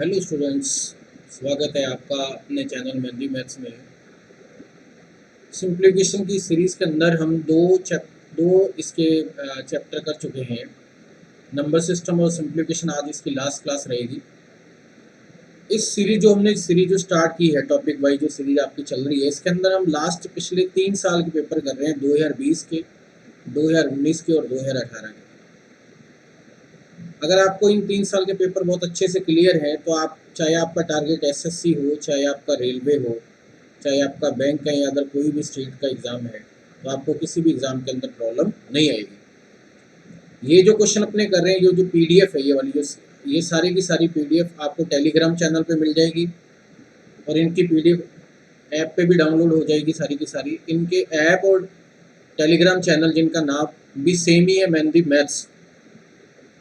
Hello students, स्वागत है आपका अपने चैनल मेहंदी मैथ्स में। सिंप्लीफिकेशन की सीरीज़ के अंदर हम दो इसके चैप्टर कर चुके हैं। नंबर सिस्टम और सिंप्लीफिकेशन आज इसकी लास्ट क्लास रहेगी। इस सीरीज जो स्टार्ट की है, टॉपिक वाइज जो सीरीज आपकी चल रही है, इसके अंदर हम लास्ट पिछले 3 साल के पेपर कर रहे हैं, 2020 के, 2019 के और 2018 के। अगर आपको इन 3 साल के पेपर बहुत अच्छे से क्लियर है तो आप, चाहे आपका टारगेट एसएससी हो, चाहे आपका रेलवे हो, चाहे आपका बैंक है या अदर कोई भी स्टेट का एग्ज़ाम है, तो आपको किसी भी एग्ज़ाम के अंदर प्रॉब्लम नहीं आएगी। ये जो क्वेश्चन अपने कर रहे हैं, जो पीडीएफ है, ये वाली ये सारी की सारी पीडीएफ आपको टेलीग्राम चैनल पे मिल जाएगी और इनकी पीडीएफ ऐप पे भी डाउनलोड हो जाएगी सारी की सारी। इनके ऐप और टेलीग्राम चैनल, जिनका नाम भी सेम ही है, मेहंदी मैथ्स,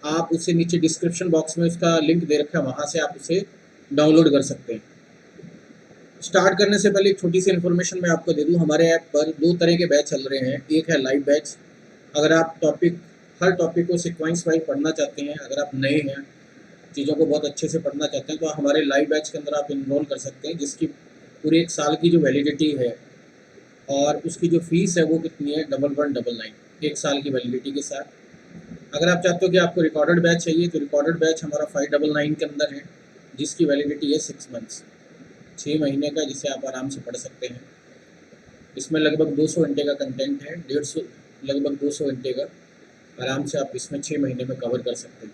आप उसे नीचे डिस्क्रिप्शन बॉक्स में उसका लिंक दे रखा है, वहाँ से आप उसे डाउनलोड कर सकते हैं। स्टार्ट करने से पहले एक छोटी सी इन्फॉर्मेशन मैं आपको दे दूं। हमारे ऐप पर 2 तरह के बैच चल रहे हैं। एक है लाइव बैच। अगर आप हर टॉपिक को सिक्वेंस वाइज पढ़ना चाहते हैं, अगर आप नए हैं, चीज़ों को बहुत अच्छे से पढ़ना चाहते हैं, तो हमारे लाइव बैच के अंदर आप इनरोल कर सकते हैं, जिसकी पूरे 1 साल की जो वैलिडिटी है और उसकी जो फीस है वो कितनी है, 1199, 1 साल की वैलिडिटी के साथ। अगर आप चाहते हो कि आपको रिकॉर्डेड बैच चाहिए, तो रिकॉर्डेड बैच हमारा 599 के अंदर है, जिसकी वैलिडिटी है 6 मंथ्स, 6 महीने का, जिसे आप आराम से पढ़ सकते हैं। इसमें लगभग 200 घंटे का कंटेंट है, 150, लगभग 200 घंटे का, आराम से आप इसमें 6 महीने में कवर कर सकते हैं।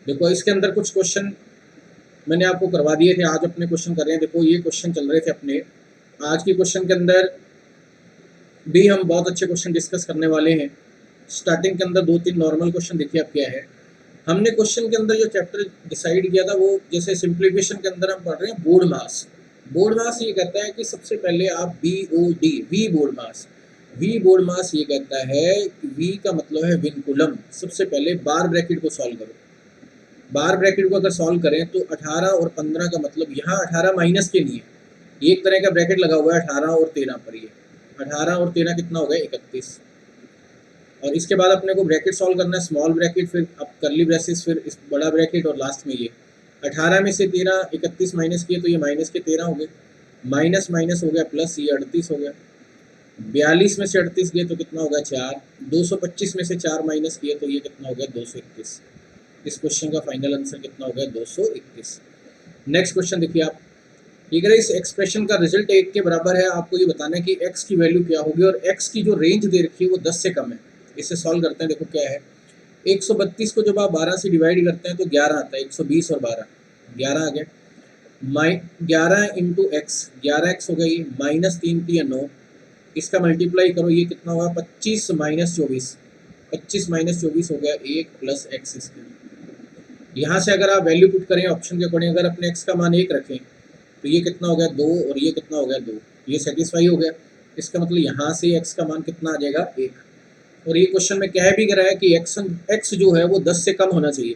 देखो, इसके अंदर कुछ क्वेश्चन मैंने आपको करवा दिए थे, आज अपने क्वेश्चन कर रहे हैं। देखो, ये क्वेश्चन चल रहे थे अपने। आज की क्वेश्चन के अंदर भी हम बहुत अच्छे क्वेश्चन डिस्कस करने वाले हैं। स्टार्टिंग के अंदर 2-3 नॉर्मल क्वेश्चन देखिए अब क्या है। हमने क्वेश्चन के अंदर जो चैप्टर डिसाइड किया था, वो जैसे सिंप्लीफिकेशन के अंदर हम पढ़ रहे हैं बोर्ड मास। बोर्ड मास ये कहता है कि सबसे पहले आप वी बोर्ड मास ये कहता है कि वी का मतलब है विनकुलम। सबसे पहले बार ब्रैकेट को सॉल्व करो। बार ब्रैकेट को अगर सॉल्व करें तो 18 और 15 का मतलब, यहाँ 18 माइनस के लिए ये एक तरह का ब्रैकेट लगा हुआ है 18 और 13 पर। ये 18 और 13 कितना हो गया, 31। और इसके बाद अपने को ब्रैकेट सॉल्व करना है, स्मॉल ब्रैकेट, फिर अब करली ब्रेसेस, फिर इस बड़ा ब्रैकेट, और लास्ट में ये 18 में से 13 31 माइनस किए तो ये माइनस के 13 हो गए, माइनस माइनस हो गया प्लस, ये 38 हो गया। 42 में से 38 गए तो कितना हो गया, 4। 225 में से 4 माइनस किए तो ये कितना हो गया, 221। इस क्वेश्चन का फाइनल आंसर कितना हो गया, 221। नेक्स्ट क्वेश्चन देखिए आप। अगर इस एक्सप्रेशन का रिजल्ट 1 के बराबर है, आपको ये बताना है कि x की वैल्यू क्या होगी, और x की जो रेंज दे रखी है वो 10 से कम है। इसे सॉल्व करते हैं। देखो क्या है, 132 को जब आप 12 से डिवाइड करते हैं तो 11 आता है। 120 और 12, 11 आ गया। 11 इंटू एक्स, 11x हो गई, माइनस 3 इसका मल्टीप्लाई करो, ये कितना होगा, 25 माइनस 24, 25 माइनस 24 हो गया 1 प्लस एक्स। इसके यहाँ से अगर आप वैल्यू पुट करें ऑप्शन के अकॉर्डिंग, अगर अपने x का मान 1 रखें तो ये कितना हो गया, 2, और ये कितना हो गया, 2। ये सेटिस्फाई हो गया। इसका मतलब यहाँ से x का मान कितना आ जाएगा, 1। और ये क्वेश्चन में कह भी करा है कि x जो है वो 10 से कम होना चाहिए।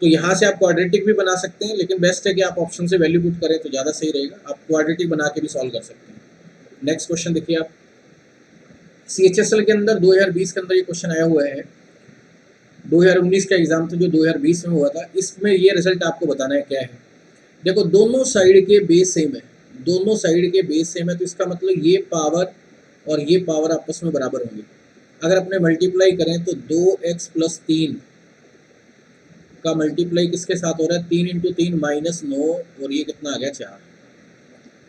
तो यहाँ से आप क्वाड्रेटिक भी बना सकते हैं, लेकिन बेस्ट है कि आप ऑप्शन से वैल्यू पुट करें तो ज़्यादा सही रहेगा। आप क्वाड्रेटिक बना के भी सॉल्व कर सकते हैं। नेक्स्ट क्वेश्चन देखिए आप। CHSL के अंदर 2020 के अंदर ये क्वेश्चन आया हुआ है। 2019 का एग्जाम था जो 2020 में हुआ था, इसमें ये रिजल्ट आपको बताना है क्या है। देखो, दोनों साइड के बेस सेम है, दोनों साइड के बेस सेम है, तो इसका मतलब ये पावर और ये पावर आपस में बराबर होंगे। अगर अपने मल्टीप्लाई करें तो 2x प्लस 3 का मल्टीप्लाई किसके साथ हो रहा है, 3 इंटू 3 माइनस 9, और ये कितना आ गया, 4।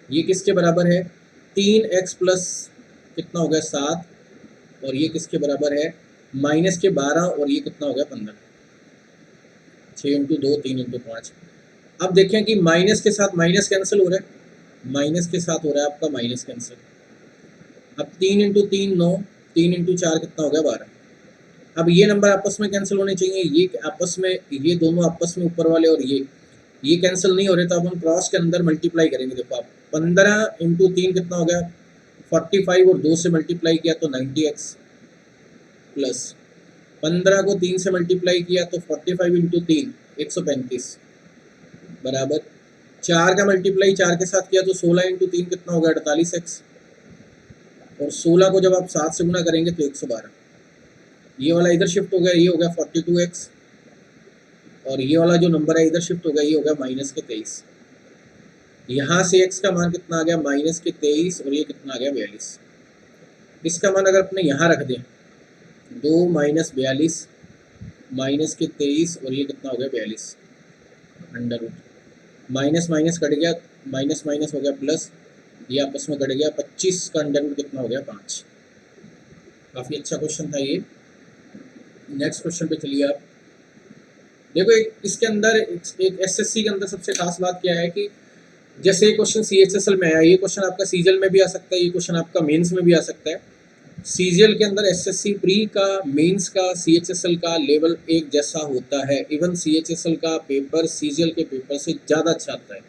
ये किसके बराबर है, 3x प्लस कितना हो गया, 7, और ये किसके बराबर है, माइनस के 12, और ये कितना हो गया, 15। 6 इंटू 2, 3 इंटू 5। अब देखें कि माइनस के साथ माइनस कैंसिल हो रहा है, माइनस के साथ हो रहा है आपका माइनस कैंसिल। अब 3 इंटू 3 9, 3 इंटू 4 कितना हो गया, 12। अब ये नंबर आपस में कैंसिल होने चाहिए, ये आपस में, ये दोनों आपस में ऊपर वाले, और ये कैंसिल नहीं हो रहे, तो अब हम क्रॉस के अंदर मल्टीप्लाई करेंगे। देखो आप, 15 इंटू 3 कितना हो गया, 45, और 2 से मल्टीप्लाई किया तो 90x, प्लस 15 को 3 से मल्टीप्लाई किया तो 45 इंटू 3 135, बराबर 4 का मल्टीप्लाई 4 के साथ किया तो 16 इंटू 3 कितना हो गया, 48x, और 16 को जब आप 7 से गुना करेंगे तो 112। ये वाला इधर शिफ्ट हो गया, ये हो गया 42x, और ये वाला जो नंबर है इधर शिफ्ट हो गया, ये हो गया माइनस के 23। यहाँ से x का मान कितना आ गया माइनस के 23 और ये कितना आ गया 42। इसका मान अगर अपने यहाँ रख दें 2 माइनस 42 माइनस के 23 और ये कितना हो गया 42 under root minus minus cut गया, माइनस माइनस हो गया प्लस, ये आपस में कट गया 25 का अंडर रूट कितना हो गया 5। काफ़ी अच्छा क्वेश्चन था ये। नेक्स्ट क्वेश्चन पे चलिए आप। देखो इसके अंदर एक एसएससी के अंदर सबसे खास बात क्या है कि जैसे ये क्वेश्चन सीएचएसएल में आया, ये क्वेश्चन आपका सीजीएल में भी आ सकता है, ये क्वेश्चन आपका मेंस में भी आ सकता है। सीजीएल के अंदर एसएससी प्री का, मेंस का, सीएचएसएल का लेवल एक जैसा होता है। इवन सीएचएसएल का पेपर सीजीएल के पेपर से ज़्यादा अच्छा आता है।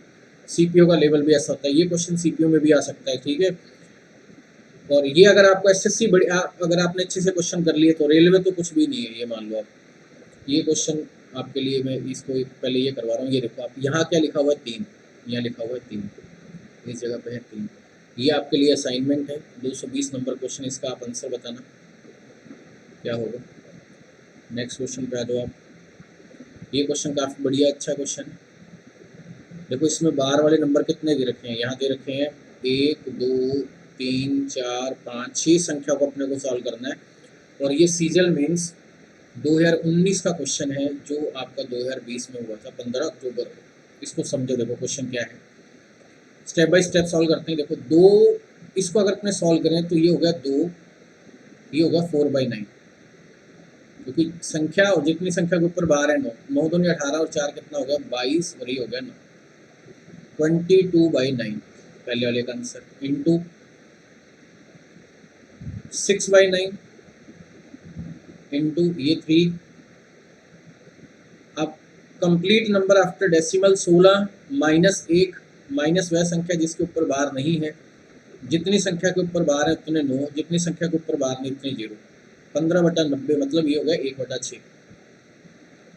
सीपीओ का लेवल भी ऐसा होता है, ये क्वेश्चन सीपीओ में भी आ सकता है, ठीक है। और ये अगर आपको एसएससी बड़ी अगर आपने अच्छे से क्वेश्चन कर लिए तो रेलवे तो कुछ भी नहीं है, ये मान लो आप। ये क्वेश्चन आपके लिए मैं इसको पहले ये करवा रहा हूँ। ये देखो आप, यहाँ क्या लिखा हुआ है 3, यहाँ लिखा हुआ है 3, इस जगह पे है 3। ये आपके लिए असाइनमेंट है, 220 नंबर क्वेश्चन, इसका आप आंसर बताना क्या होगा। नेक्स्ट क्वेश्चन पे आ जाओ आप। ये क्वेश्चन काफ़ी बढ़िया अच्छा क्वेश्चन। देखो इसमें बाहर वाले नंबर कितने दे रखे हैं, यहाँ दे रखे हैं 1 2 3 4 5 6 संख्या को अपने को सॉल्व करना है। और ये सीजीएल मेंस 2019 का क्वेश्चन है जो आपका 2020 में हुआ था 15 अक्टूबर को। इसको समझो, देखो क्वेश्चन क्या है, स्टेप बाय स्टेप सॉल्व करते हैं। देखो 2, इसको अगर अपने सॉल्व करें तो ये हो गया 2, ये हो गया 4/9, क्योंकि संख्या और जितनी संख्या के ऊपर बाहर है 9, 9 दूनी 18 और 4 कितना हो गया 22 और ये हो गया 9, 22/9 पहले वाले का आंसर, इंटू 6/9 इंटू ये 3। अब complete number after decimal 16 minus 1 minus वह संख्या जिसके ऊपर बार नहीं है, जितनी संख्या के ऊपर बार है उतने 9, जितनी संख्या के ऊपर बार नहीं उतने 0। 15/90 मतलब ये हो गया 1/6।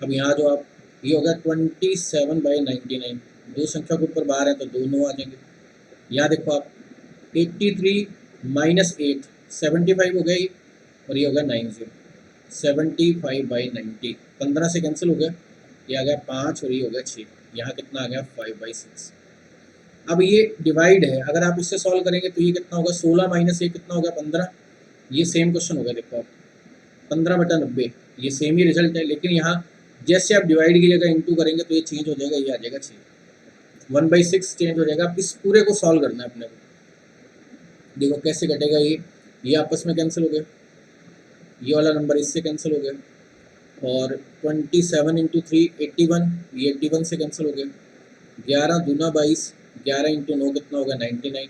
अब यहाँ जो आप, ये हो गया 27/99, 2 संख्या के ऊपर बार है तो 2 9 आ जाएंगे। यहाँ देखो आप 83 माइनस 8 75 हो गया, और ये हो गया 90, 75/90, 15 से कैंसिल हो गया, ये आ गया 5 और ये हो गया 6, यहाँ कितना आ गया 5/6। अब ये डिवाइड है, अगर आप इससे सॉल्व करेंगे तो ये कितना होगा 16 माइनस 1 कितना होगा 15। ये सेम क्वेश्चन होगा, देखो आप 15/90, ये सेम ही रिजल्ट है, लेकिन यहाँ जैसे आप डिवाइड की जगह इंटू करेंगे तो ये चेंज हो जाएगा, ये आ जाएगा 6, 1/6 चेंज हो जाएगा। अब इस पूरे को सॉल्व करना है अपने को। देखो कैसे कटेगा, ये आपस में कैंसिल हो गया, ये वाला नंबर इससे कैंसिल हो गया, और 27 इंटू 3 81, ये 81 से कैंसिल हो गया, 11 दूना 22, 11 इंटू 9 कितना होगा 99।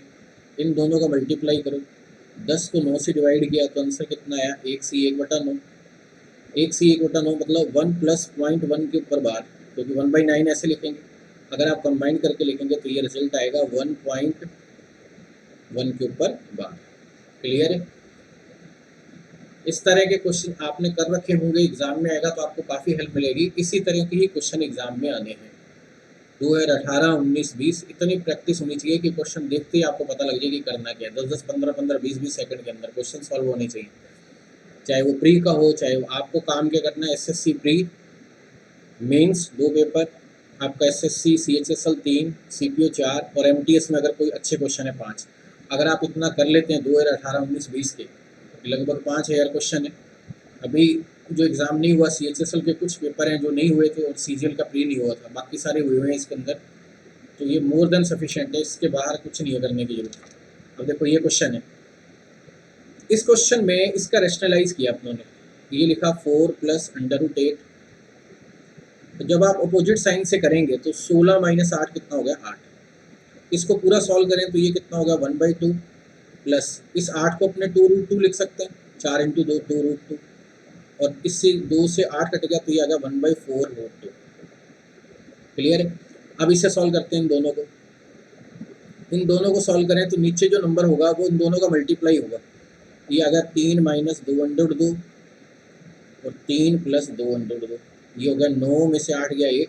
इन दोनों का मल्टीप्लाई करो, 10 को 9 से डिवाइड किया तो आंसर कितना आया 1c1/9। 1c1/9 मतलब 1 प्लस 0.1 के ऊपर बार, क्योंकि 1/9 ऐसे लिखेंगे। अगर आप कंबाइन करके लिखेंगे तो ये रिजल्ट आएगा 1.1 के ऊपर बार। क्लियर है। इस तरह के क्वेश्चन आपने कर रखे होंगे, एग्जाम में आएगा तो आपको काफ़ी हेल्प मिलेगी। इसी तरह के ही क्वेश्चन एग्जाम में आने हैं 2018, 19, 20। इतनी प्रैक्टिस होनी चाहिए कि क्वेश्चन देखते ही आपको पता लग जाए कि करना क्या है। 10-10, 15-15, 20-20 सेकंड के अंदर क्वेश्चन सॉल्व होने चाहिए, चाहे वो प्री का हो, चाहे वो आपको काम क्या करना है। एसएससी प्री मेंस 2 पेपर, आपका एसएससी सीएचएसएल 3, सीपीओ 4 और एमटीएस में अगर कोई अच्छे क्वेश्चन है 5। अगर आप इतना कर लेते हैं 2018, 19, 20 के लगभग 5000 क्वेश्चन है। अभी जो एग्ज़ाम नहीं हुआ सीएचएसएल के कुछ पेपर हैं जो नहीं हुए थे, और सीजीएल का प्री नहीं हुआ था, बाकी सारे हुए हैं इसके अंदर, तो ये मोर देन सफिशिएंट है, इसके बाहर कुछ नहीं है करने की जरूरत। अब देखो ये क्वेश्चन है, इस क्वेश्चन में इसका रेशनलाइज किया अपनों ने, ये लिखा 4 प्लस √8। तो जब आप अपोजिट साइन से करेंगे तो 16 माइनस 8 कितना हो गया 8। इसको पूरा सॉल्व करें तो ये कितना होगा 1/2 प्लस इस 8 को अपने 2√2 लिख सकते हैं, 4 इंटू 2 2√2, और इससे 2 से 8 कट गया तो ये आ गया 1/4√2। क्लियर है। अब इसे सॉल्व करते हैं इन दोनों को सॉल्व करें तो नीचे जो नंबर होगा वो इन दोनों का मल्टीप्लाई होगा। ये आ गया 3 माइनस 2/2 और 3 प्लस 2/2, ये हो गया 9 में से 8 गया 1,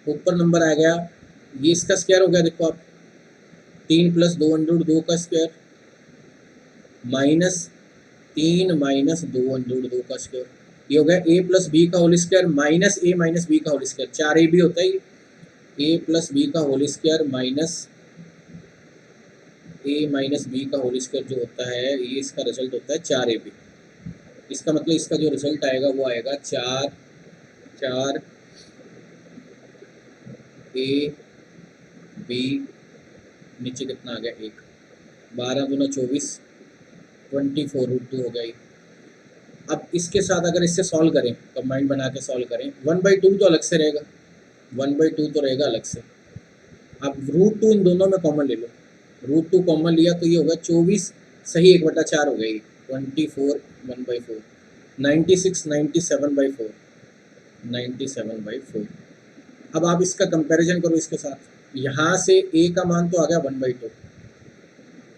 ऊपर नंबर आ गया, ये इसका स्क्वायर हो गया। देखो आप 3 प्लस 2/2 का स्क्वायर माइनस 3 माइनस 2/2 का स्क्वायर, ये हो गया ए प्लस बी का होल स्क्वायर माइनस ए माइनस बी का होल स्क्वायर, 4 ए बी होता है ए प्लस बी का होल स्क्वायर माइनस ए माइनस बी का होल स्क्वायर जो होता है ये इसका रिजल्ट होता है 4 ए बी। इसका मतलब इसका जो रिजल्ट आएगा वो आएगा 4 ए बी, नीचे कितना आ गया 1, 12 दूना 24, 24√2 हो गया ये। अब इसके साथ अगर इससे सॉल्व करें, कंबाइंड बना के सॉल्व करें, 1/2 तो अलग से रहेगा, 1/2 तो रहेगा अलग से। अब √2 इन दोनों में कॉमन ले लो, √2 कॉमन लिया तो ये होगा 24 सही 1/4 हो गई, 24 1/4, 96 97/4, 97/4। अब आप इसका कंपैरिजन करो इसके साथ, यहाँ से a का मान तो आ गया 1/2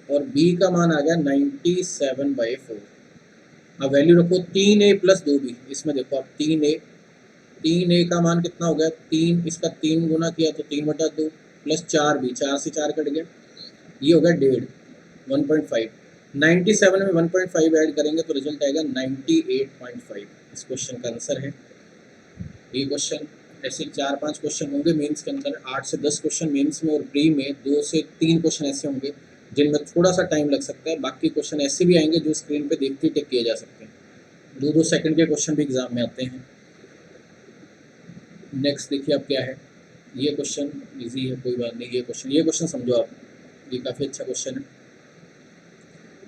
और b का मान आ गया 97/4। अब वैल्यू रखो 3a प्लस 2b, इसमें देखो आप 3a का मान कितना हो गया 3, इसका 3 गुना किया तो 3/2 प्लस 4b, 4 से 4 कट गया, ये हो गया 1.5, 1.5। 97 में 1.5 ऐड करेंगे तो रिजल्ट आएगा 98.5। इस क्वेश्चन का आंसर है ये क्वेश्चन। ऐसे 4-5 क्वेश्चन होंगे मेंस के अंदर, 8 से 10 क्वेश्चन मेंस में, और प्री में 2 से 3 क्वेश्चन ऐसे होंगे जिनमें थोड़ा सा टाइम लग सकता है। बाकी क्वेश्चन ऐसे भी आएंगे जो स्क्रीन पे देखते ही टिक किए जा सकते हैं, 2-2 सेकंड के क्वेश्चन भी एग्जाम में आते हैं। नेक्स्ट देखिए अब क्या है, ये क्वेश्चन इजी है कोई बात नहीं, ये क्वेश्चन समझो आप, ये काफ़ी अच्छा क्वेश्चन है।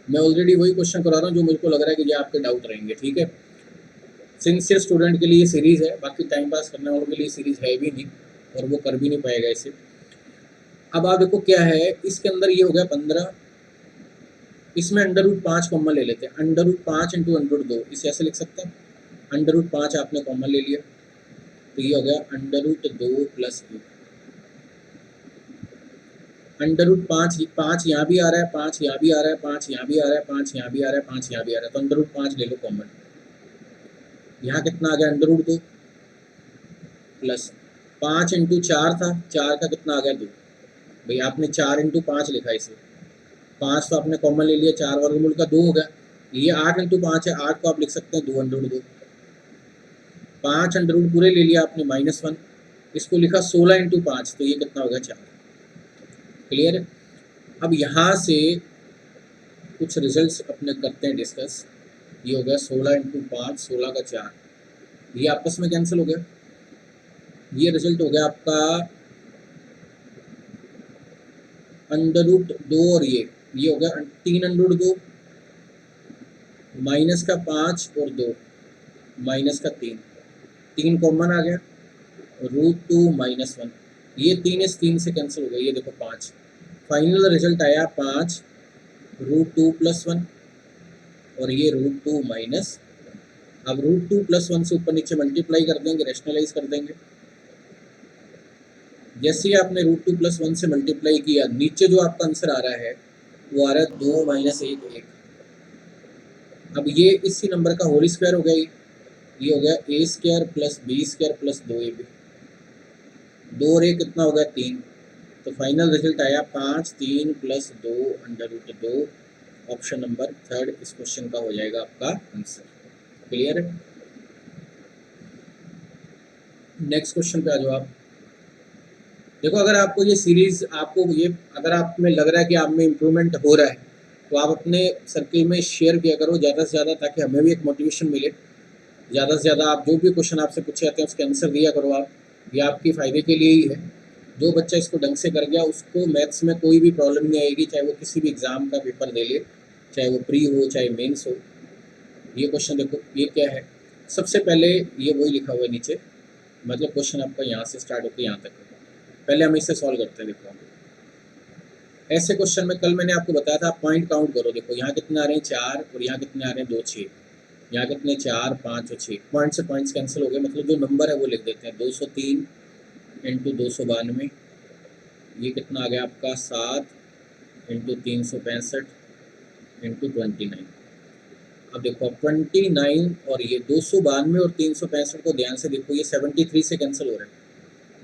मैं ऑलरेडी वही क्वेश्चन करा रहा हूँ जो मुझको लग रहा है कि ये आपके डाउट रहेंगे, ठीक है। सिंसियर स्टूडेंट के लिए ये सीरीज़ है, बाकी टाइम पास करने वालों के लिए सीरीज़ है भी नहीं और वो कर भी नहीं पाएगा इसे। अब आप देखो क्या है, इसके अंदर ये हो गया 15, इसमें √5 कॉमन ले लेते हैं, √5 इंटू √2, इसे ऐसे लिख सकते हैं, √5 आपने कॉमन ले लिया तो ये हो गया √2 प्लस 1, √5, 5 यहाँ भी आ रहा है, 5 यहाँ भी आ रहा है, 5 यहाँ भी आ रहा है, 5 यहाँ भी आ रहा है, 5 यहाँ भी आ रहा है, तो √5 ले लो कॉमन। यहाँ कितना आ गया √2 प्लस 5 इंटू 4 था, 4 का कितना आ गया 2, भाई आपने 4 इंटू 5 लिखा इसे, 5 तो आपने कॉमन ले लिया, 4 वर्गमूल का 2 हो गया, ये 8 इंटू 5 है, 8 को आप लिख सकते हैं 2√2, 5 अंडर पूरे ले लिया आपने -1, इसको लिखा 16 इंटू 5 तो ये कितना हो गया 4। क्लियर है। अब यहाँ से कुछ रिजल्ट्स अपने करते हैं डिस्कस। ये हो गया 16 इंटू 5, 16 का 4, ये आपस में कैंसिल हो गया, ये रिजल्ट हो गया आपका √2 और ये हो गया 3√2 माइनस का 5 और 2 माइनस का 3, 3 कॉमन आ गया, √2 -1, ये 3 इस 3 से कैंसिल हो गया, ये देखो 5, फाइनल रिजल्ट आया 5 √2 प्लस 1 और ये √2 माइनस। अब √2 प्लस 1 से ऊपर नीचे मल्टीप्लाई कर देंगे, रैशनलाइज कर देंगे। जैसे ही आपने √2 प्लस 1 से मल्टीप्लाई किया, नीचे जो आपका आंसर आ रहा है वो आ रहा है 2 - 1 1। अब ये इसी नंबर का होल स्क्वायर हो गया, ये हो गया a² plus b² plus 2ab, 2 और 1 कितना हो गया 3, तो फाइनल रिजल्ट आया 5 3 प्लस 2 √2। ऑप्शन नंबर 3 इस क्वेश्चन का हो जाएगा आपका आंसर। क्लियर है। नेक्स्ट क्वेश्चन पे आ जाओ आप। देखो अगर आपको ये सीरीज़, आपको ये अगर आप में लग रहा है कि आप में इम्प्रूवमेंट हो रहा है तो आप अपने सर्किल में शेयर किया करो ज़्यादा से ज़्यादा, ताकि हमें भी एक मोटिवेशन मिले। ज़्यादा से ज़्यादा आप जो भी क्वेश्चन आपसे पूछे जाते हैं उसके आंसर दिया करो आप, ये आपके फ़ायदे के लिए ही है। जो बच्चा इसको ढंग से कर गया उसको मैथ्स में कोई भी प्रॉब्लम नहीं आएगी, चाहे वो किसी भी एग्ज़ाम का पेपर दे ले, चाहे वो प्री हो चाहे मेंस हो। ये क्वेश्चन देखो ये क्या है, सबसे पहले ये वही लिखा हुआ है नीचे, मतलब क्वेश्चन आपका यहाँ से स्टार्ट होकर यहाँ तक है। पहले हम इसे सॉल्व करते हैं। देखो ऐसे क्वेश्चन में कल मैंने आपको बताया था, आप पॉइंट काउंट करो। देखो यहाँ कितने आ रहे हैं 4 और यहाँ कितने आ रहे हैं 2 6, यहाँ कितने 4 5 और 6, पॉइंट से पॉइंट्स कैंसिल हो गए, मतलब जो नंबर है वो लिख देते हैं। 203 इंटू 292, ये कितना आ गया आपका 7 इंटू 365 इंटू 29। अब देखो 29 और ये 292 और 365 को ध्यान से देखो, ये 73 से कैंसिल हो रहा है,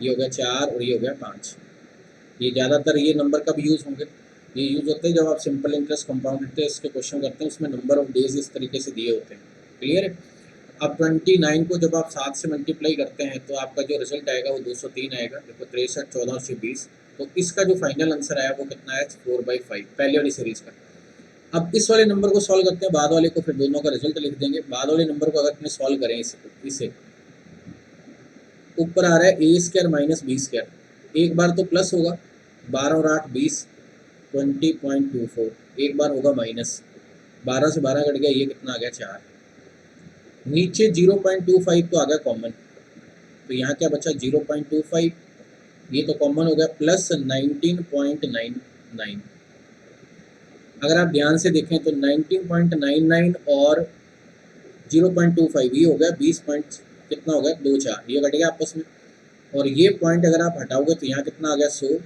ये हो गया 4 और ये हो गया 5। ये ज़्यादातर ये नंबर कब यूज़ होंगे, ये यूज़ होते हैं जब आप सिंपल इंटरेस्ट कंपाउंड इंटरेस्ट के क्वेश्चन करते हैं, उसमें नंबर ऑफ डेज इस तरीके से दिए होते हैं। क्लियर है। अब 29 को जब आप 7 से मल्टीप्लाई करते हैं तो आपका जो रिजल्ट आएगा वो 203 आएगा। देखो 63, 14 और 20, तो इसका जो फाइनल आंसर आया वो कितना है 4/5, पहले वाली सीरीज़ का। अब इस वाले नंबर को सॉल्व करते हैं, बाद वाले को फिर दोनों का रिजल्ट लिख देंगे। बाद वाले नंबर को अगर अपने सॉल्व करें इसे ऊपर आ रहा है a² माइनस b², एक बार तो प्लस होगा 12 और 8 20, 20.24, एक बार होगा माइनस 12 से 12 कट गया, ये कितना आ गया 4। नीचे 0.25 तो आ गया कॉमन, तो यहाँ क्या बचा 0.25, ये तो कॉमन हो गया, प्लस 19.99। अगर आप ध्यान से देखें तो 19.99 और 0.25 ये हो गया 20 पॉइंट कितना हो गया 24, ये कट गया आपस में। और ये पॉइंट अगर आप हटाओगे तो यहाँ कितना आ गया 100,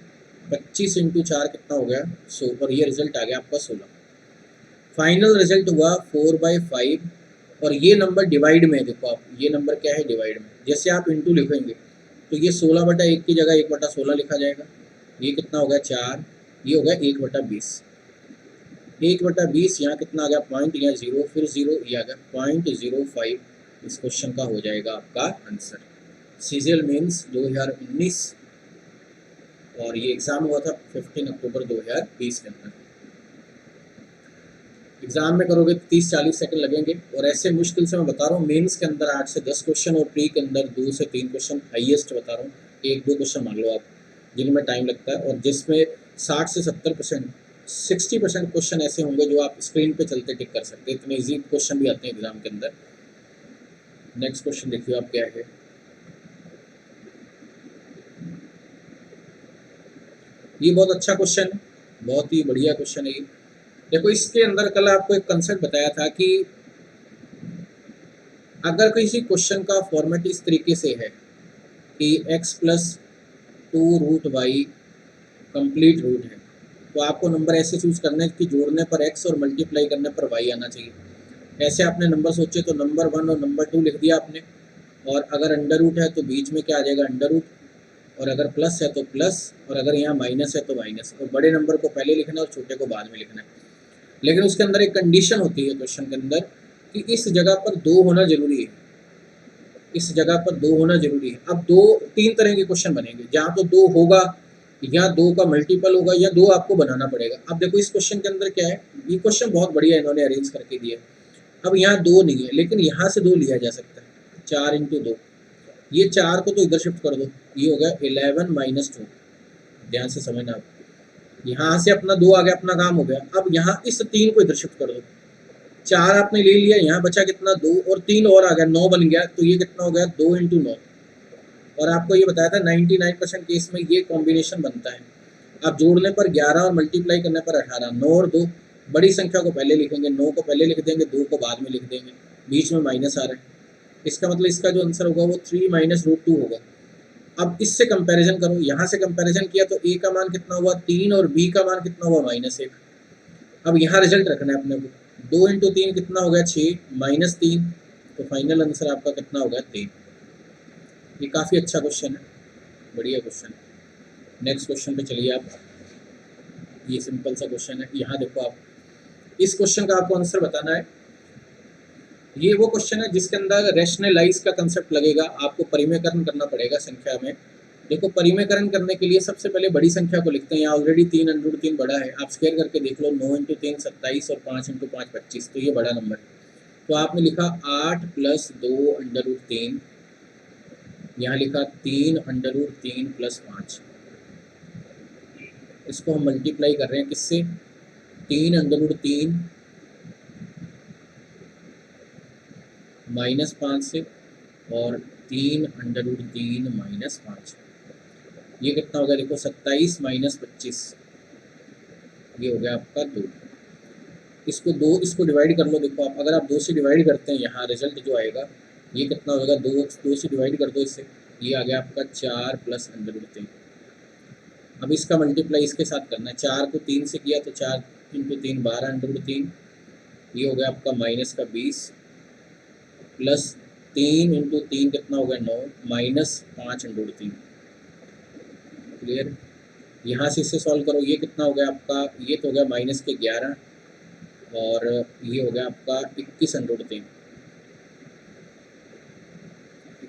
25 × 4 कितना हो गया 100, और ये रिजल्ट आ गया आपका 16। फाइनल रिजल्ट हुआ 4/5। और ये नंबर डिवाइड में, देखो आप ये नंबर क्या है डिवाइड में, जैसे आप इंटू लिखेंगे तो ये 16/1 की जगह 1/16 लिखा जाएगा। ये कितना हो गया 4, ये हो गया 1/20, 1/20, यहाँ कितना आ गया पॉइंट, यहाँ 0 फिर 0, ये आ गया 0.05। इस क्वेश्चन का हो जाएगा आपका आंसर। सीजीएल मेंस 2019, और ये एग्ज़ाम हुआ था 15 अक्टूबर 2020 के अंदर। एग्ज़ाम में करोगे तो 30-40 सेकंड लगेंगे, और ऐसे मुश्किल से मैं बता रहा हूँ मेंस के अंदर 8 से 10 क्वेश्चन और प्री के अंदर 2 से 3 क्वेश्चन हाईएस्ट बता रहा हूँ। 1-2 क्वेश्चन मान लो आप जिनमें टाइम लगता है, और जिसमें 60 से 70%, 60% क्वेश्चन ऐसे होंगे जो आप स्क्रीन पे चलते टिक कर सकते हैं। इतने ईजी क्वेश्चन भी आते हैं एग्जाम के अंदर। नेक्स्ट क्वेश्चन देखिए आप क्या है। ये बहुत अच्छा क्वेश्चन है, बहुत ही बढ़िया क्वेश्चन है ये। देखो इसके अंदर कल आपको एक कंसेप्ट बताया था कि अगर किसी क्वेश्चन का फॉर्मेट इस तरीके से है कि x+2√y कंप्लीट रूट है, तो आपको नंबर ऐसे चूज करना है कि जोड़ने पर x और मल्टीप्लाई करने पर y आना चाहिए। ऐसे आपने नंबर सोचे तो नंबर 1 और नंबर 2 लिख दिया आपने, और अगर अंडर रूट है तो बीच में क्या आ जाएगा अंडर रूट, और अगर प्लस है तो प्लस, और अगर यहाँ माइनस है तो माइनस। और बड़े नंबर को पहले लिखना और छोटे को बाद में लिखना है। लेकिन उसके अंदर एक कंडीशन होती है क्वेश्चन के अंदर कि इस जगह पर 2 होना जरूरी है, इस जगह पर 2 होना जरूरी है। अब 3 तरह के क्वेश्चन बनेंगे, जहाँ तो 2 होगा, या 2 का मल्टीपल होगा, या 2 आपको बनाना पड़ेगा। अब देखो इस क्वेश्चन के अंदर क्या है, ये क्वेश्चन बहुत बढ़िया इन्होंने अरेंज करके दिया। अब यहाँ 2 नहीं है, लेकिन यहाँ से 2 लिया जा सकता है, 4 × 2। ये 4 को तो इधर शिफ्ट कर दो, ये हो गया 11 - 2। ध्यान से समझना आप, यहाँ से अपना 2 आ गया, अपना काम हो गया। अब यहाँ इस 3 को इधर शिफ्ट कर दो, 4 आपने ले लिया, यहाँ बचा कितना 2, और 3 और आ गया 9 बन गया, तो ये कितना हो गया 2 × 9। और आपको ये बताया था 99% केस में ये कॉम्बिनेशन बनता है। आप जोड़ने पर 11 और मल्टीप्लाई करने पर 18, 9 और 2, बड़ी संख्या को पहले लिखेंगे, 9 को पहले लिख देंगे, 2 को बाद में लिख देंगे, बीच में माइनस आ रहा है, इसका मतलब इसका जो आंसर होगा वो 3 - √2 होगा। अब इससे कंपैरिजन करो, यहाँ से कंपैरिजन किया तो a का मान कितना हुआ 3, और b का मान कितना हुआ -1। अब यहाँ रिजल्ट रखना है अपने को, 2 × 3 कितना हो गया 6, -3, तो फाइनल आंसर आपका कितना हो गया 3। ये काफ़ी अच्छा क्वेश्चन है, बढ़िया क्वेश्चन है। नेक्स्ट क्वेश्चन पे चलिए आप। ये सिंपल सा क्वेश्चन है, यहाँ देखो आप, इस क्वेश्चन का आपको आंसर बताना है। ये वो क्वेश्चन है जिसके अंदर रैशनलाइज का कंसेप्ट लगेगा, आपको परिमेयकरण करना पड़ेगा संख्या में। देखो परिमेयकरण करने के लिए सबसे पहले बड़ी संख्या को लिखते हैं, यहाँ ऑलरेडी 3 √ 3 बड़ा है, आप स्क्वायर करके देख लो, 9 × 3 27, और 5 × 5 25, तो ये बड़ा नंबर है। तो आपने लिखा 8 + 2 √ 3, यहाँ लिखा 3 √ 3 + 5। इसको हम मल्टीप्लाई कर रहे हैं किससे, 3 √ 3 -5 से, और 3 √ 3 -5। ये कितना हो गया देखो 27 - 25, ये हो गया आपका 2। इसको डिवाइड कर लो। देखो आप, अगर आप 2 से डिवाइड करते हैं, यहाँ रिजल्ट जो आएगा ये कितना होगा, 2 से डिवाइड कर दो इससे, ये आ गया आपका 4 + √ 3। अब इसका मल्टीप्लाई इसके साथ करना है, 4 को 3 से किया तो 4 × 3 12 √ 3, ये हो गया आपका -20, प्लस 3 × 3 कितना हो गया 9, -5 √ 3। क्लियर। यहाँ से इससे सॉल्व करो, ये कितना हो गया आपका, ये तो हो गया -11, और ये हो गया आपका 21 √ 3।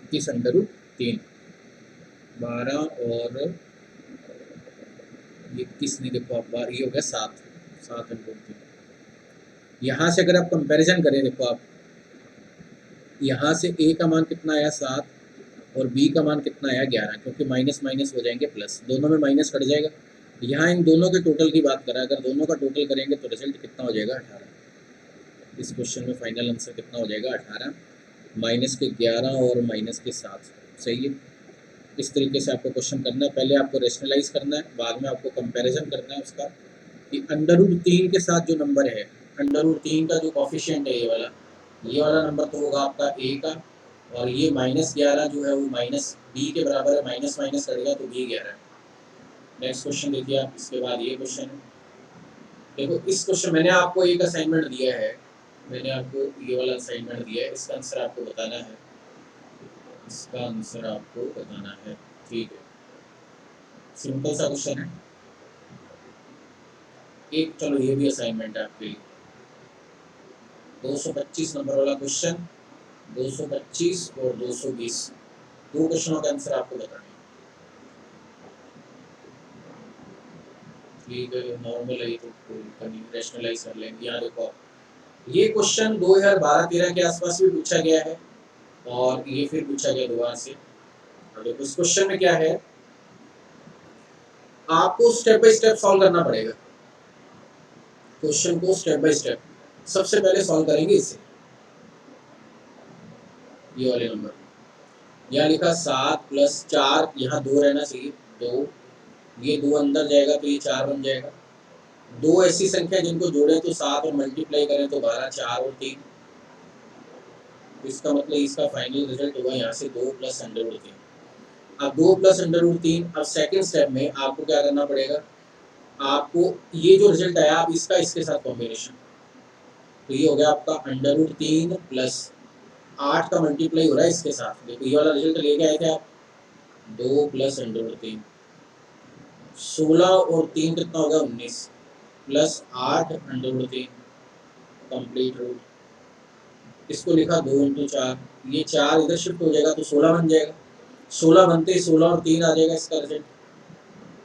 21 अंडर रूट 3, 12 और ये 21 नहीं, देखो आप ये हो गया 7, 7 अंडर रूट 3। यहाँ से अगर आप कंपैरिजन करें, देखो आप यहाँ से a का मान कितना आया 7 और b का मान कितना आया 11, क्योंकि माइनस माइनस हो जाएंगे प्लस, दोनों में माइनस कट जाएगा। यहाँ इन दोनों के टोटल की बात करें, अगर दोनों का टोटल करेंगे तो रिजल्ट कितना हो जाएगा 18। इस क्वेश्चन में फाइनल आंसर कितना हो जाएगा 18, माइनस के 11 और माइनस के 7। सही है। इस तरीके से आपको क्वेश्चन करना है, पहले आपको रेशनलाइज करना है, बाद में आपको कंपैरिजन करना है उसका कि अंडर रूट 3 के साथ जो नंबर है, अंडर रूट 3 का जो कॉफिशिएंट है ये वाला नंबर तो होगा आपका a का, और ये -11 जो है वो माइनस b के बराबर है, माइनस माइनस करेगा तो b 11 है। नेक्स्ट क्वेश्चन देखिए आप, इसके बाद ये क्वेश्चन है। देखो इस क्वेश्चन मैंने आपको एक असाइनमेंट दिया है, मैंने आपको ये वाला असाइनमेंट दिया है, इसका आंसर आपको बताना है, इसका आंसर आपको बताना है। ठीक है, सिंपल सा क्वेश्चन है एक। चलो ये भी असाइनमेंट है आपके लिए, 225 नंबर वाला क्वेश्चन, 225 और 220, दो क्वेश्चनों का आंसर आपको बताना है। ठीक है, नॉर्मल है तो रेशनलाइज कर लेंगे। यहाँ देखो ये क्वेश्चन 2012-13 के आसपास भी पूछा गया है और ये फिर पूछा गया दोबारा से। देखो इस क्वेश्चन में क्या है, आपको स्टेप बाय स्टेप सॉल्व करना पड़ेगा क्वेश्चन को, स्टेप बाय स्टेप। सबसे पहले सॉल्व करेंगे इसे, ये वाले नंबर, यहाँ लिखा 7 + 4, यहाँ 2 रहना चाहिए, 2, ये 2 अंदर जाएगा तो ये 4 बन जाएगा। दो ऐसी संख्या जिनको जोड़े तो 7 और मल्टीप्लाई करें तो 12, 4 और 3, तो इसका मतलब इसका फाइनल रिजल्ट होगा यहाँ से 2 + अंडर रूट 3। अब 2 + अंडर रूट 3, अब सेकेंड स्टेप में आपको क्या करना पड़ेगा, आपको ये जो रिजल्ट आया आप इसका इसके साथ कॉम्बिनेशन, तो ये हो गया आपका अंडर रूट 3 + 8 का मल्टीप्लाई हो रहा है इसके साथ। देखो ये वाला रिजल्ट लेके आए थे आप, 2 + अंडर रूट 3, 16 और 3 कितना होगा 19, + 8 अंडर रूट 3 कंप्लीट रूट, इसको लिखा 2 × 4, ये 4 इधर शिफ्ट हो जाएगा तो 16 बन जाएगा, 16 बनते ही 16 और 3 आ जाएगा इसका रिजल्ट,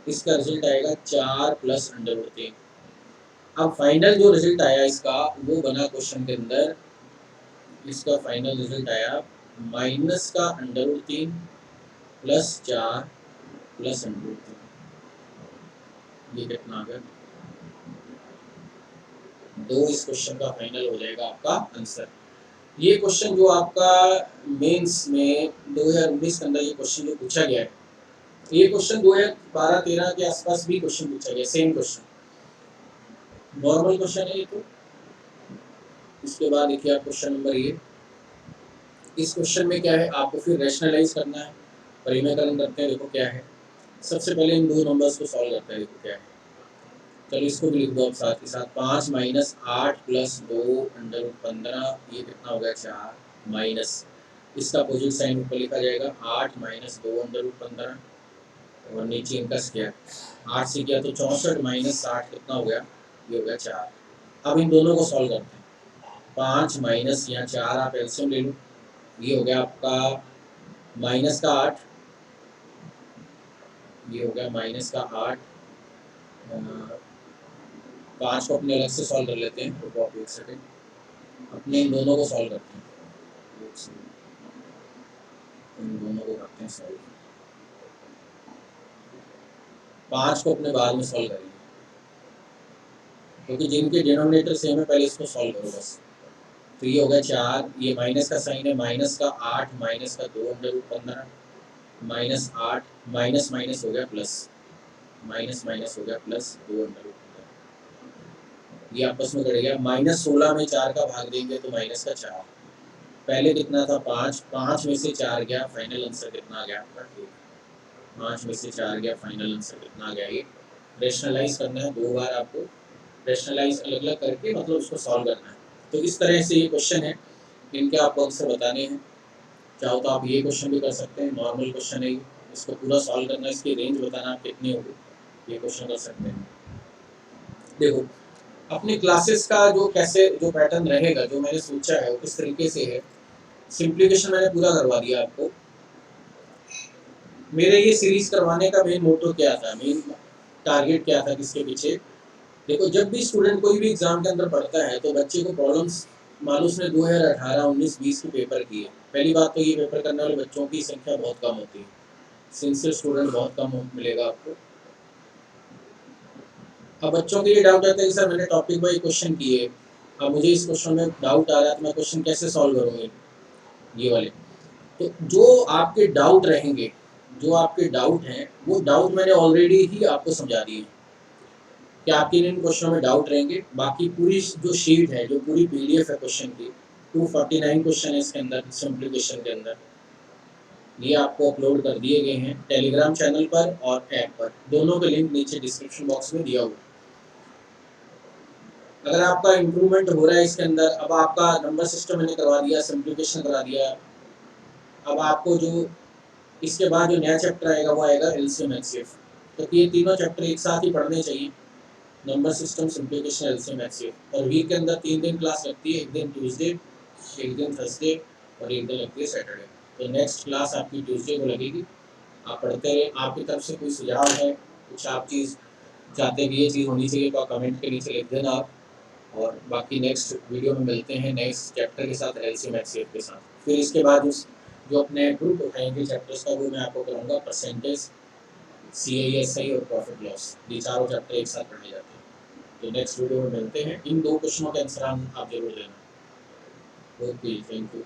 इसका रिजल्ट आएगा 4 + अंडर रूट 3। अब फाइनल जो रिजल्ट आया इसका वो बना क्वेश्चन के अंदर, इसका फाइनल रिजल्ट आया माइनस का अंडर रूट 3 + 4 + अंडर रूट 3। ये कितना आ गया 2, इस क्वेश्चन का फाइनल हो जाएगा आपका आंसर। ये क्वेश्चन जो आपका मेंस में 2019 के अंदर ये क्वेश्चन जो पूछा गया है, ये क्वेश्चन 2012-13 के आसपास भी क्वेश्चन पूछा गया, सेम क्वेश्चन, नॉर्मल क्वेश्चन है ये तो। इसके बाद देखिए आप क्वेश्चन नंबर ये, इस क्वेश्चन में क्या है, आपको फिर रैशनलाइज करना है, परिमेयकरण करते हैं। देखो क्या है, सबसे पहले इन दो नंबर्स को सॉल्व करते हैं। देखो क्या है, चलो इसको भी लिख दो आप साथ ही साथ, 5 - 8 + 2 अंडर रूट 15, ये कितना हो गया 4, माइनस इसका अपोजिट साइन ऊपर लिखा जाएगा, 8 - 2 अंडर रूट 15 और नीचे इनका स्क्वायर, 8 से किया तो 64 - 60 कितना हो गया, ये हो गया 4। अब इन दोनों को सॉल्व करते हैं, 5 माइनस यहाँ 4 आप एलसीएम ले लो, ये हो गया आपका माइनस का 8, ये हो गया माइनस का 8। 5 को अपने अलग से सॉल्व कर लेते हैं, तो आप 1 सेकेंड, अपने इन दोनों को सॉल्व करते हैं, इन दोनों को करते हैं सॉल्व, 5 को अपने बाद में सॉल्व करेंगे क्योंकि जिनके डिनोमिनेटर सेम है, पहले इसको सॉल्व करो बस। तो ये हो गया 4, ये माइनस का साइन है, माइनस का 8 माइनस का 2 अंडर रूट 15, -8 माइनस माइनस हो गया प्लस, माइनस माइनस हो गया प्लस 2 अंडर रूट 15, ये आपस में कट गया। -16 में 4 का भाग देंगे तो माइनस का 4, पहले कितना था 5, 5 में से 4 गया, फाइनल आंसर कितना आ गया आपका 1, 5 में से 4 गया, फाइनल आंसर कितना आ गया 1। रेशनलाइज करना है, 2 बार आपको रेशनलाइज अलग अलग करके मतलब उसको सॉल्व करना है। तो इस तरह से ये क्वेश्चन है, इनके आपको आंसर बताने हैं। चाहो तो आप ये क्वेश्चन भी कर सकते हैं, नॉर्मल क्वेश्चन है, इसको पूरा सॉल्व करना है, इसकी रेंज बताना आप कितनी होगी, ये क्वेश्चन कर सकते हैं। देखो अपनी क्लासेस का जो कैसे जो पैटर्न रहेगा, जो मैंने सोचा है वो किस तरीके से है, सिंप्लीफिकेशन मैंने पूरा करवा दिया आपको, मेरे ये सीरीज करवाने का मेन मोटो क्या था, मेन टारगेट क्या था, किसके पीछे? देखो, जब भी स्टूडेंट कोई भी एग्जाम के अंदर पढ़ता है तो बच्चे को प्रॉब्लम्स, मान लो उसने 2018, 19, 20 के पेपर किए, पहली बात तो ये पेपर करने वाले बच्चों की संख्या बहुत कम होती है, सिंसियर स्टूडेंट बहुत कम मिलेगा आपको। अब बच्चों के लिए डाउट आता है कि सर मैंने टॉपिक वाइज क्वेश्चन किए, अब मुझे इस क्वेश्चन में डाउट आ रहा है तो मैं क्वेश्चन कैसे सॉल्व करूँगी, ये वाले। तो जो आपके डाउट रहेंगे, जो आपके डाउट हैं, वो डाउट मैंने ऑलरेडी ही आपको समझा दिए कि आपके इन क्वेश्चनों में डाउट रहेंगे। बाकी पूरी जो शीट है, जो पूरी पीडीएफ है क्वेश्चन की, 249 क्वेश्चन है इसके अंदर, सिंप्लीफिकेशन के अंदर, ये आपको अपलोड कर दिए गए हैं टेलीग्राम चैनल पर और ऐप पर, दोनों के लिंक नीचे डिस्क्रिप्शन बॉक्स में दिया हुआ है। अगर आपका इम्प्रूवमेंट हो रहा है इसके अंदर, अब आपका नंबर सिस्टम मैंने करवा दिया, सिंप्लीफिकेशन करा दिया, अब आपको जो इसके बाद जो नया चैप्टर आएगा वो आएगा एलसीएम एचसीएफ। तो ये तीनों चैप्टर एक साथ ही पढ़ने चाहिए, number system, simplification, LCM HCF. और वीक के अंदर 3 दिन क्लास लगती है, एक दिन ट्यूसडे, एक दिन थर्सडे और एक दिन लगती है सैटरडे। तो नेक्स्ट क्लास आपकी ट्यूसडे को लगेगी। आप पढ़ते रहे, आपकी तरफ से कोई सुझाव है, कुछ आप चीज़ चाहते हैं कि ये चीज़ होनी चाहिए, तो कमेंट के नीचे लिख देना आप। और बाकी नेक्स्ट वीडियो में मिलते हैं नेक्स्ट चैप्टर के साथ, एलसीएम एचसीएफ के साथ। फिर इसके बाद जो अपने ग्रुप उठाएंगे चैप्टर्स का, वो मैं आपको कराऊंगा परसेंटेज, CISI और प्रॉफिट लॉस, ये चारों चैप्टर एक साथ पढ़े जाते हैं। तो नेक्स्ट वीडियो में मिलते हैं। इन 2 क्वेश्चनों के आंसर आप जरूर देना। Okay, thank you.